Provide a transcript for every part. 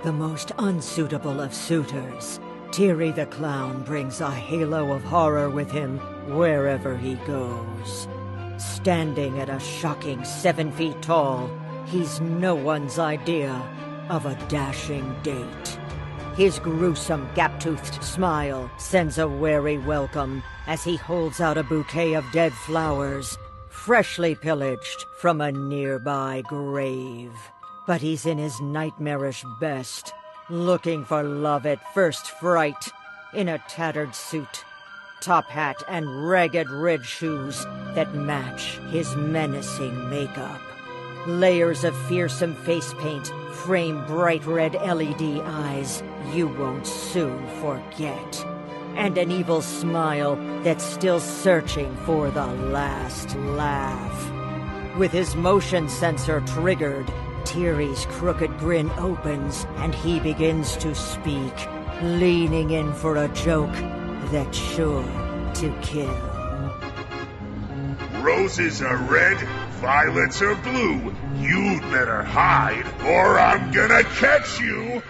The most unsuitable of suitors, TEARY the clown brings a halo of horror with him wherever he goes. Standing at a shocking 7 feet tall, he's no one's idea of a dashing date. His gruesome gap-toothed smile sends a wary welcome as he holds out a bouquet of dead flowers, freshly pillaged from a nearby grave. But he's in his nightmarish best, looking for love at first fright, in a tattered suit, top hat, and ragged red shoes that match his menacing makeup. Layers of fearsome face paint frame bright red LED eyes you won't soon forget, and an evil smile that's still searching for the last laugh. With his motion sensor triggered, TEARY's crooked grin opens and he begins to speak, leaning in for a joke that's sure to kill. Roses are red, violets are blue. You'd better hide, or I'm gonna catch you!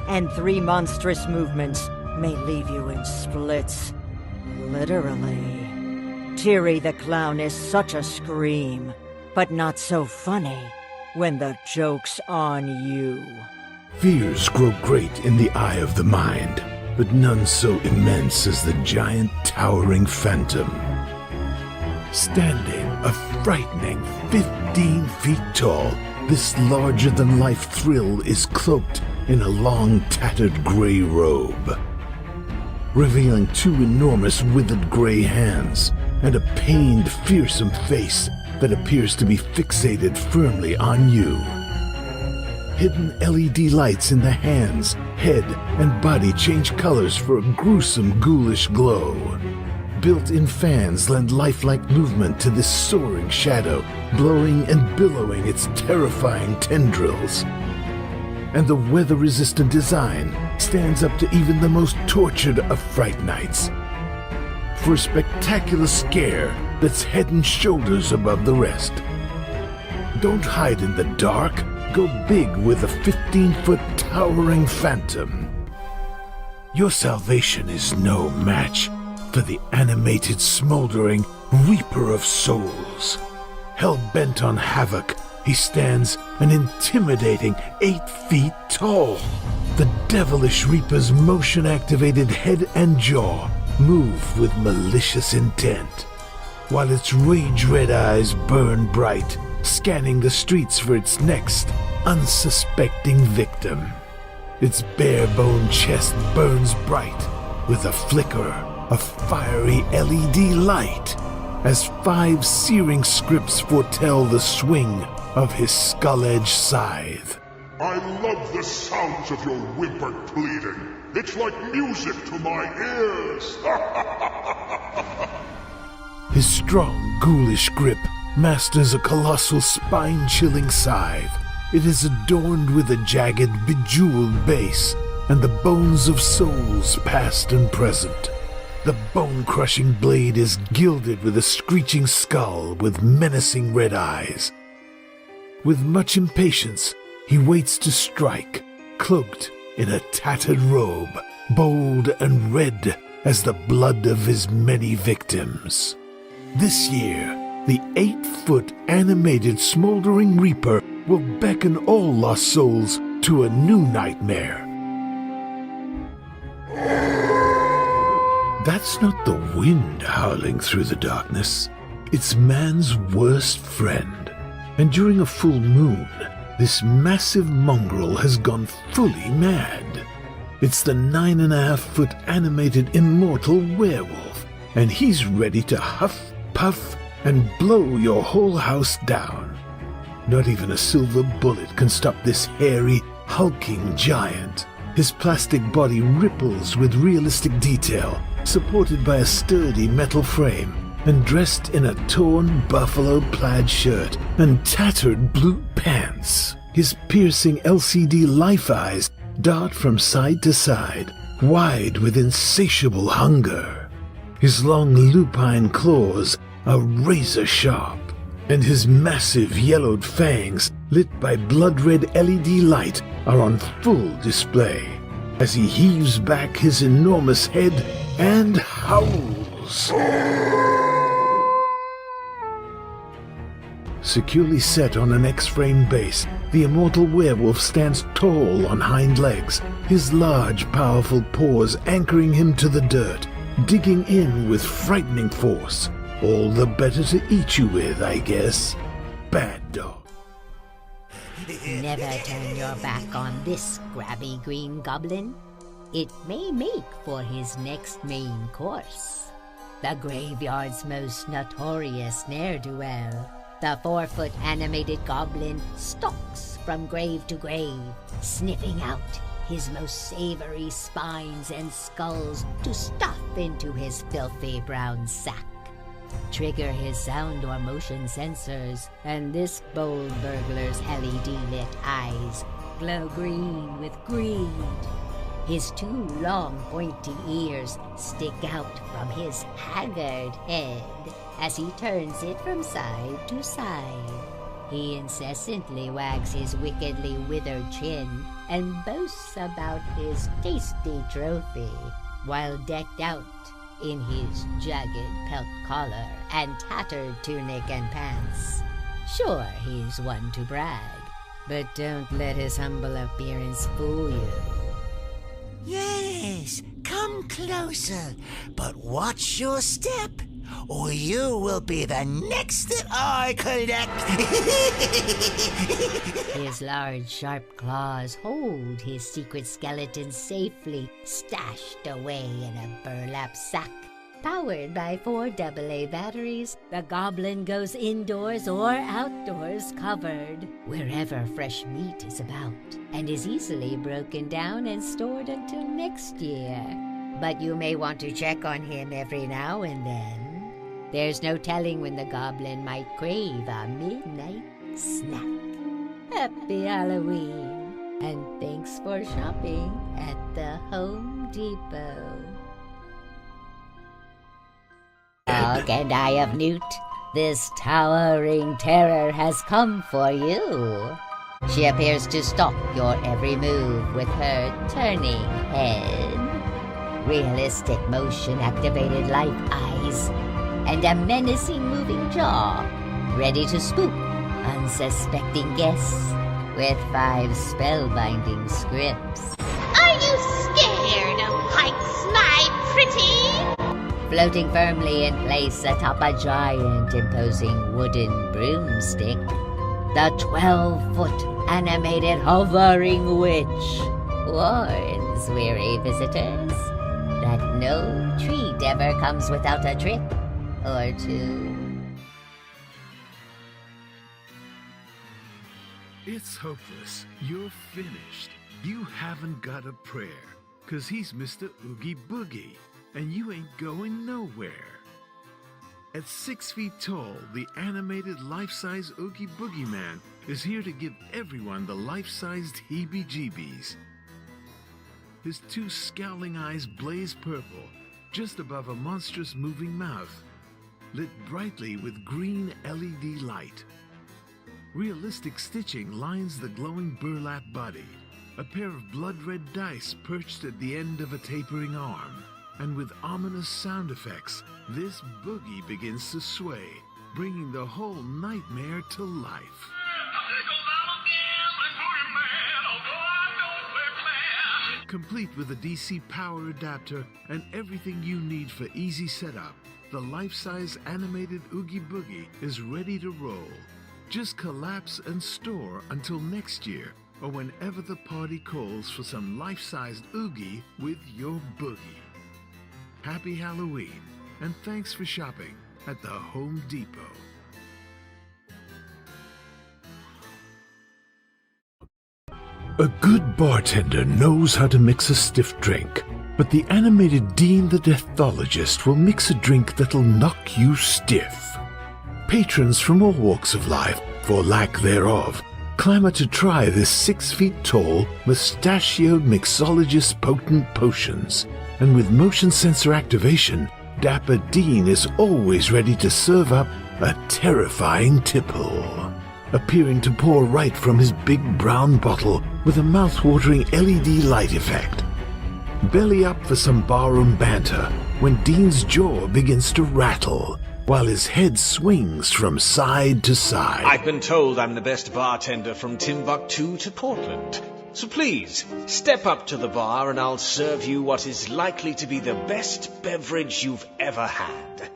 And 3 monstrous movements may leave you in splits. Literally. TEARY the clown is such a scream, but not so funny when the joke's on you. Fears grow great in the eye of the mind, but none so immense as the giant towering phantom. Standing a frightening 15 feet tall, this larger-than-life thrill is cloaked in a long, tattered gray robe, revealing 2 enormous withered gray hands and a pained, fearsome face that appears to be fixated firmly on you. Hidden LED lights in the hands, head, and body change colors for a gruesome, ghoulish glow. Built-in fans lend lifelike movement to this soaring shadow, blowing and billowing its terrifying tendrils. And the weather-resistant design stands up to even the most tortured of Fright Nights, for a spectacular scare that's head and shoulders above the rest. Don't hide in the dark, go big with a 15-foot towering phantom. Your salvation is no match for the animated, smoldering Reaper of Souls. Hell-bent on havoc, he stands an intimidating 8 feet tall. The devilish Reaper's motion-activated head and jaw move with malicious intent, while its rage-red eyes burn bright, scanning the streets for its next unsuspecting victim. Its bare-bone chest burns bright with a flicker of fiery LED light, as 5 searing scripts foretell the swing of his skull-edged scythe. I love the sounds of your whimpered pleading. It's like music to my ears. His strong, ghoulish grip masters a colossal, spine-chilling scythe. It is adorned with a jagged, bejeweled base and the bones of souls past and present. The bone-crushing blade is gilded with a screeching skull with menacing red eyes. With much impatience, he waits to strike, cloaked in a tattered robe, bold and red as the blood of his many victims. This year, the 8-foot animated smoldering Reaper will beckon all lost souls to a new nightmare. That's not the wind howling through the darkness. It's man's worst friend. And during a full moon, this massive mongrel has gone fully mad. It's the 9.5-foot animated immortal werewolf, and he's ready to huff, puff, and blow your whole house down. Not even a silver bullet can stop this hairy, hulking giant. His plastic body ripples with realistic detail, supported by a sturdy metal frame, and dressed in a torn buffalo plaid shirt and tattered blue pants. His piercing LCD life eyes dart from side to side, wide with insatiable hunger. His long lupine claws are razor sharp, and his massive yellowed fangs lit by blood-red LED light, are on full display as he heaves back his enormous head and howls. Securely set on an X-frame base, the immortal werewolf stands tall on hind legs, his large, powerful paws anchoring him to the dirt, digging in with frightening force. All the better to eat you with, I guess. Bad dog. Never turn your back on this grabby green goblin. It may make for his next main course. The graveyard's most notorious ne'er-do-well. The 4-foot animated goblin stalks from grave to grave, sniffing out his most savory spines and skulls to stuff into his filthy brown sack. Trigger his sound or motion sensors, and this bold burglar's LED-lit eyes glow green with greed. His 2 long pointy ears stick out from his haggard head as he turns it from side to side. He incessantly wags his wickedly withered chin and boasts about his tasty trophy, while decked out in his jagged pelt collar and tattered tunic and pants. Sure, he's one to brag, but don't let his humble appearance fool you. Yes, come closer, but watch your step, or you will be the next that I collect. His large, sharp claws hold his secret skeleton safely stashed away in a burlap sack. Powered by 4 AA batteries, the goblin goes indoors or outdoors covered, wherever fresh meat is about, and is easily broken down and stored until next year. But you may want to check on him every now and then. There's no telling when the goblin might crave a midnight snack. Happy Halloween, and thanks for shopping at the Home Depot. Dog and Eye of Newt, this towering terror has come for you. She appears to stalk your every move with her turning head, realistic motion-activated light eyes, and a menacing moving jaw, ready to spook unsuspecting guests with 5 spellbinding scripts. Are you scared of heights, my pretty? Floating firmly in place atop a giant, imposing wooden broomstick, the 12-foot animated hovering witch warns weary visitors that no treat ever comes without a trick or two. It's hopeless. You're finished. You haven't got a prayer, 'cause he's Mr. Oogie Boogie, and you ain't going nowhere. At 6 feet tall, the animated life-size Oogie Boogie Man is here to give everyone the life-sized heebie-jeebies. His 2 scowling eyes blaze purple, just above a monstrous moving mouth, lit brightly with green LED light. Realistic stitching lines the glowing burlap body, a pair of blood-red dice perched at the end of a tapering arm, and with ominous sound effects, this boogie begins to sway, bringing the whole nightmare to life. Complete with a DC power adapter and everything you need for easy setup, the life-size animated Oogie Boogie is ready to roll. Just collapse and store until next year, or whenever the party calls for some life-sized Oogie with your boogie. Happy Halloween, and thanks for shopping at the Home Depot. A good bartender knows how to mix a stiff drink, but the animated Dean the Deathologist will mix a drink that'll knock you stiff. Patrons from all walks of life, for lack thereof, clamor to try this 6 feet tall, mustachioed mixologist's potent potions. And with motion sensor activation, Dapper Dean is always ready to serve up a terrifying tipple. appearing to pour right from his big brown bottle with a mouth-watering LED light effect. Belly up for some barroom banter when Dean's jaw begins to rattle, while his head swings from side to side. I've been told I'm the best bartender from Timbuktu to Portland. So please, step up to the bar and I'll serve you what is likely to be the best beverage you've ever had.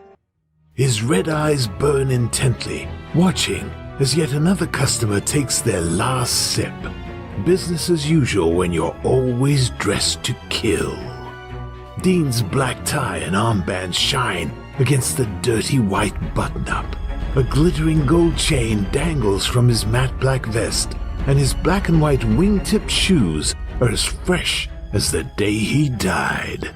His red eyes burn intently, watching as yet another customer takes their last sip. Business as usual when you're always dressed to kill. Dean's black tie and armband shine against the dirty white button-up. A glittering gold chain dangles from his matte black vest, and his black and white wingtip shoes are as fresh as the day he died.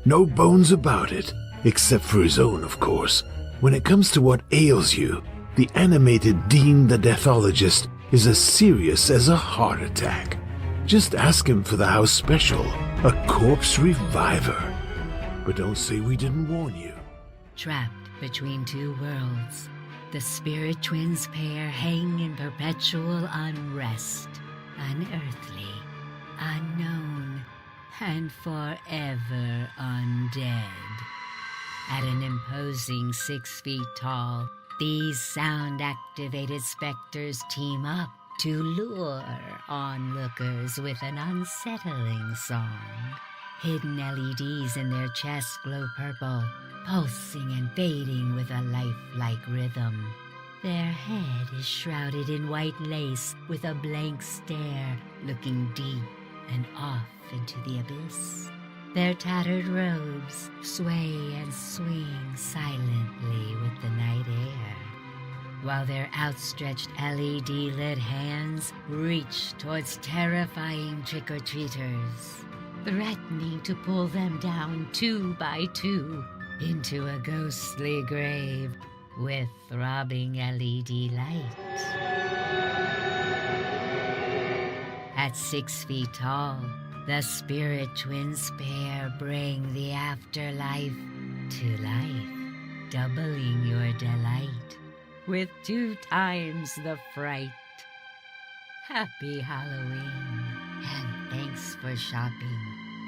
No bones about it, except for his own, of course. When it comes to what ails you, the animated Dean the Deathologist is as serious as a heart attack. Just ask him for the house special, a corpse reviver. But don't say we didn't warn you. Trapped between two worlds, the spirit twins pair hang in perpetual unrest, unearthly, unknown, and forever undead. At an imposing 6 feet tall, these sound-activated specters team up to lure onlookers with an unsettling song. Hidden LEDs in their chests glow purple, pulsing and fading with a lifelike rhythm. Their head is shrouded in white lace with a blank stare, looking deep and off into the abyss. Their tattered robes sway and swing silently with the night air, while their outstretched LED-lit hands reach towards terrifying trick-or-treaters, threatening to pull them down 2 by 2 into a ghostly grave with throbbing LED light. At 6 feet tall, the spirit twins pair bring the afterlife to life, doubling your delight with 2 times the fright. Happy Halloween, and thanks for shopping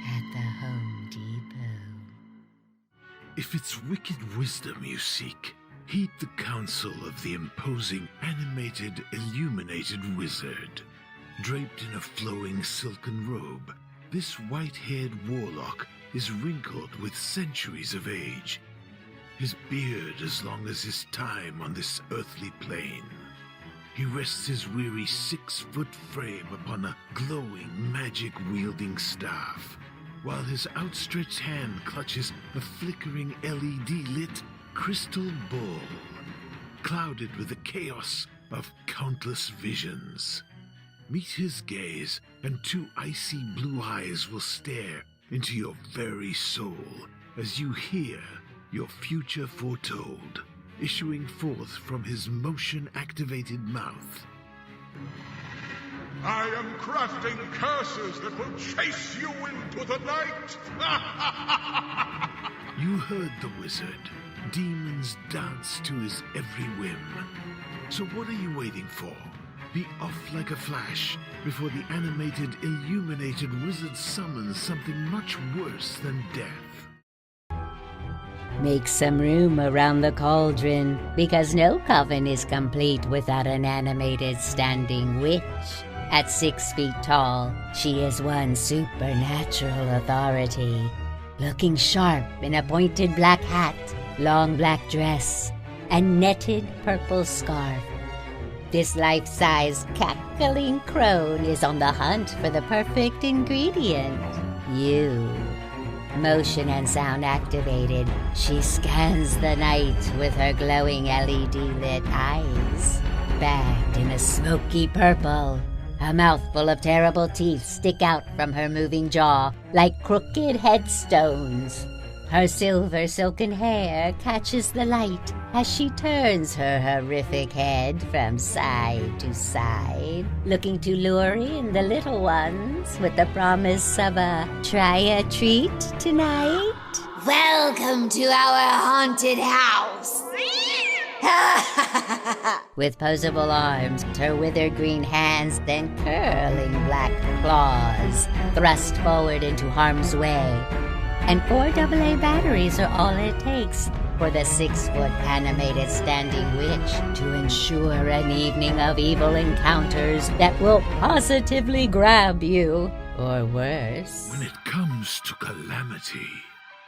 at the Home Depot. If it's wicked wisdom you seek, heed the counsel of the imposing animated illuminated wizard. Draped in a flowing silken robe, this white-haired warlock is wrinkled with centuries of age, his beard as long as his time on this earthly plane. He rests his weary 6-foot frame upon a glowing, magic-wielding staff, while his outstretched hand clutches a flickering LED-lit crystal ball, clouded with the chaos of countless visions. Meet his gaze, and 2 icy blue eyes will stare into your very soul as you hear your future foretold, issuing forth from his motion-activated mouth. I am crafting curses that will chase you into the night! You heard the wizard. Demons dance to his every whim. So what are you waiting for? Be off like a flash before the animated, illuminated wizard summons something much worse than death. Make some room around the cauldron, because no coven is complete without an animated standing witch. At 6 feet tall, she is one supernatural authority, looking sharp in a pointed black hat, long black dress, and netted purple scarf. This life-size cackling crone is on the hunt for the perfect ingredient, you. Motion and sound activated, she scans the night with her glowing LED-lit eyes. Bagged in a smoky purple, a mouthful of terrible teeth stick out from her moving jaw like crooked headstones. Her silver silken hair catches the light as she turns her horrific head from side to side, looking to lure in the little ones with the promise of a try a treat tonight. Welcome to our haunted house. With posable arms, her withered green hands, then curling black claws, thrust forward into harm's way. And 4 AA batteries are all it takes for the 6-foot animated standing witch to ensure an evening of evil encounters that will positively grab you, or worse. When it comes to calamity,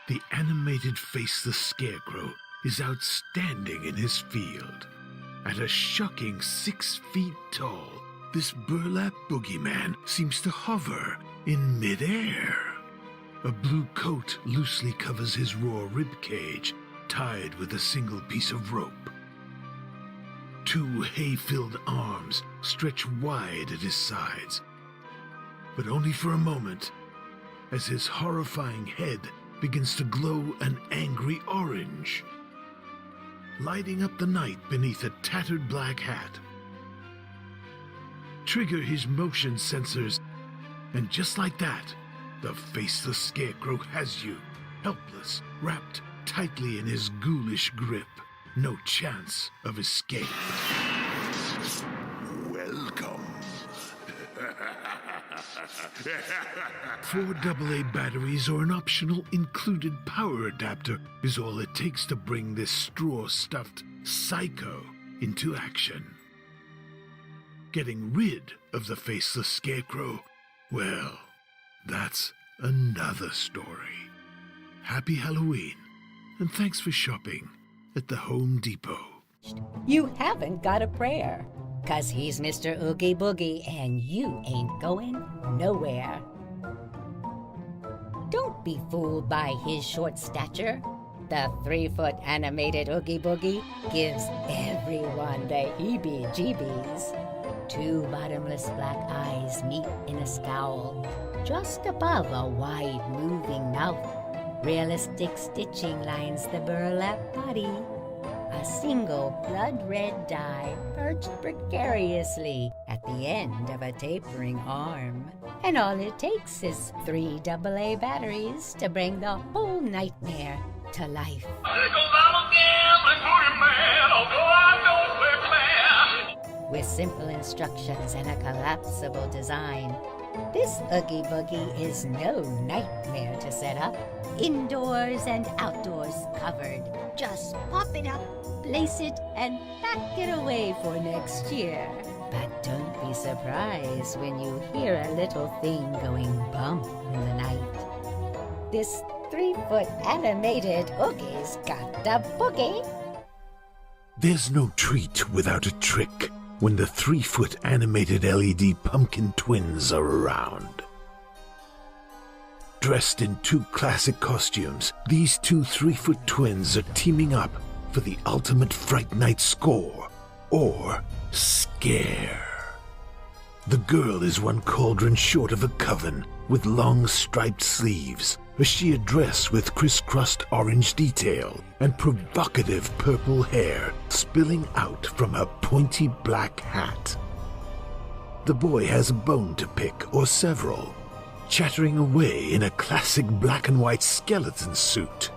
the animated Faceless Scarecrow is outstanding in his field. At a shocking 6 feet tall, this burlap boogeyman seems to hover in midair. A blue coat loosely covers his raw ribcage, tied with a single piece of rope. 2 hay-filled arms stretch wide at his sides, but only for a moment, as his horrifying head begins to glow an angry orange, lighting up the night beneath a tattered black hat. Trigger his motion sensors, and just like that, the Faceless Scarecrow has you, helpless, wrapped tightly in his ghoulish grip. No chance of escape. Welcome. 4 AA batteries or an optional included power adapter is all it takes to bring this straw-stuffed psycho into action. Getting rid of the Faceless Scarecrow, well, that's another story. Happy Halloween, and thanks for shopping at the Home Depot. You haven't got a prayer, 'cause he's Mr. Oogie Boogie and you ain't going nowhere. Don't be fooled by his short stature. The 3-foot animated Oogie Boogie gives everyone the heebie-jeebies. 2 bottomless black eyes meet in a scowl, just above a wide moving mouth. Realistic stitching lines the burlap body. A single blood-red dye perched precariously at the end of a tapering arm. And all it takes is 3 AA batteries to bring the whole nightmare to life. With simple instructions and a collapsible design, this Oogie Boogie is no nightmare to set up. Indoors and outdoors covered. Just pop it up, place it, and pack it away for next year. But don't be surprised when you hear a little thing going bump in the night. This 3-foot animated Oogie's got the boogie. There's no treat without a trick when the 3-foot animated LED pumpkin twins are around. Dressed in 2 classic costumes, these 2 3-foot twins are teaming up for the ultimate Fright Night score, or scare. The girl is 1 cauldron short of a coven, with long striped sleeves, a sheer dress with crisscrossed orange detail, and provocative purple hair spilling out from her pointy black hat. The boy has a bone to pick, or several, chattering away in a classic black and white skeleton suit.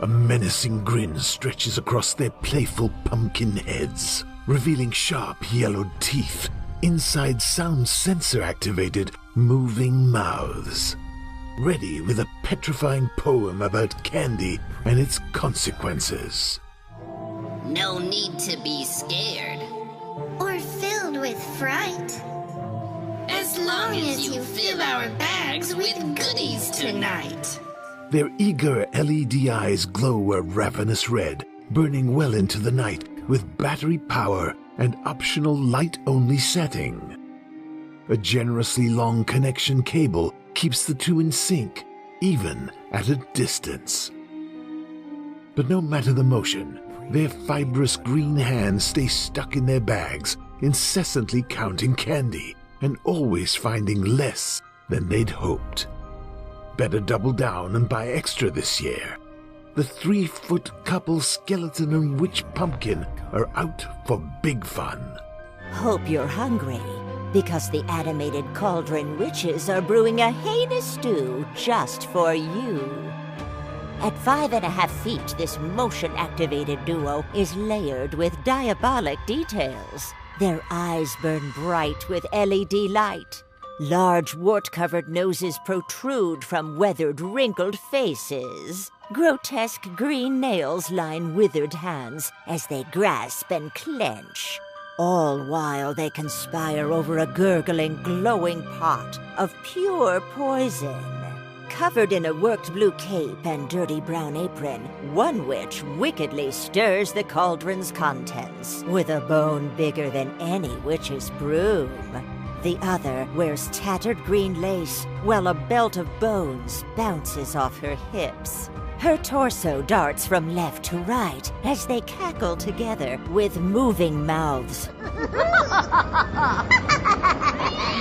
A menacing grin stretches across their playful pumpkin heads, revealing sharp yellowed teeth inside sound sensor activated moving mouths, ready with a petrifying poem about candy and its consequences. No need to be scared. Or filled with fright. As long as you fill our bags with goodies tonight. Their eager LED eyes glow a ravenous red, burning well into the night with battery power and optional light-only setting. A generously long connection cable keeps the 2 in sync, even at a distance. But no matter the motion, their fibrous green hands stay stuck in their bags, incessantly counting candy and always finding less than they'd hoped. Better double down and buy extra this year. The 3-foot couple skeleton and witch pumpkin are out for big fun. Hope you're hungry, because the animated Cauldron witches are brewing a heinous stew just for you. At 5.5 feet, this motion-activated duo is layered with diabolic details. Their eyes burn bright with LED light. Large wart-covered noses protrude from weathered, wrinkled faces. Grotesque green nails line withered hands as they grasp and clench. All while they conspire over a gurgling, glowing pot of pure poison. Covered in a worked blue cape and dirty brown apron, one witch wickedly stirs the cauldron's contents with a bone bigger than any witch's broom. The other wears tattered green lace, while a belt of bones bounces off her hips. Her torso darts from left to right as they cackle together with moving mouths.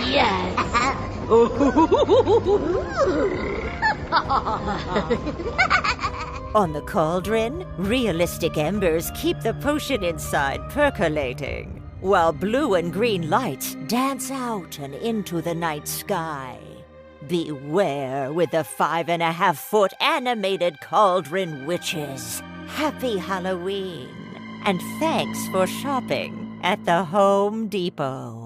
Yes. On the cauldron, realistic embers keep the potion inside percolating, while blue and green lights dance out and into the night sky. Beware with the 5.5-foot animated cauldron witches. Happy Halloween, and thanks for shopping at the Home Depot.